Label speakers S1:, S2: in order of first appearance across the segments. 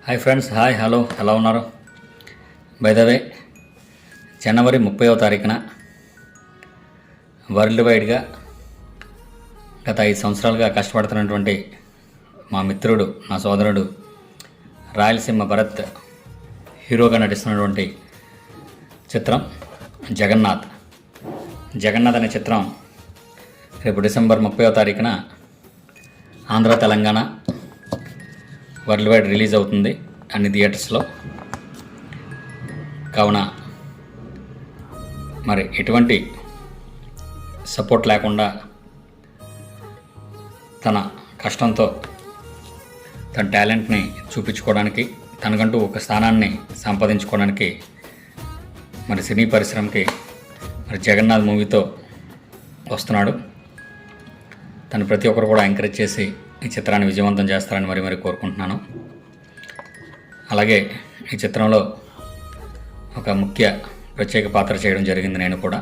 S1: Hi friends, hi, hello, ఎలా ఉన్నారు? By the way, జనవరి 30వ తారీఖున వరల్డ్ వైడ్గా గత 5 సంవత్సరాలుగా కష్టపడుతున్నటువంటి మా మిత్రుడు, నా సోదరుడు రాయలసీమ భరత్ హీరోగా నటిస్తున్నటువంటి చిత్రం జగన్నాథ్ అనే చిత్రం రేపు డిసెంబర్ 30వ తారీఖున Andhra, Telangana world wide release అవుతుంది అన్ని థియేటర్స్లో. కావున మరి ఎటువంటి సపోర్ట్ లేకుండా తన కష్టంతో తన టాలెంట్ని చూపించుకోవడానికి, తనకంటూ ఒక స్థానాన్ని సంపాదించుకోవడానికి మరి సినీ పరిశ్రమకి మరి జగన్నాథ్ మూవీతో వస్తున్నాడు. తను ప్రతి ఒక్కరు కూడా ఎంకరేజ్ చేసి ఈ చిత్రాన్ని విజయవంతం చేస్తారని మరీ కోరుకుంటున్నాను. అలాగే ఈ చిత్రంలో ఒక ముఖ్య ప్రత్యేక పాత్ర చేయడం జరిగింది నేను కూడా.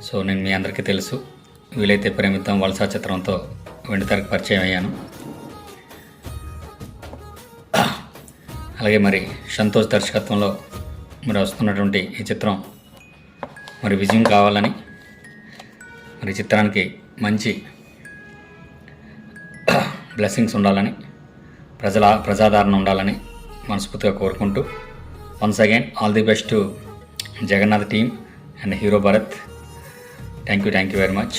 S1: సో నేను మీ అందరికీ తెలుసు, వీలైతే ప్రేమిద్దాం వలస చిత్రంతో వెండితెరకు పరిచయం అయ్యాను. అలాగే మరి సంతోష్ దర్శకత్వంలో మరి వస్తున్నటువంటి ఈ చిత్రం మరి విజయం కావాలని, మరి చిత్రానికి మంచి బ్లెస్సింగ్స్ ఉండాలని, ప్రజాదరణ ఉండాలని మనస్ఫూర్తిగా కోరుకుంటూ, once again all the best to Jagannath team and hero Bharath. Thank you very much.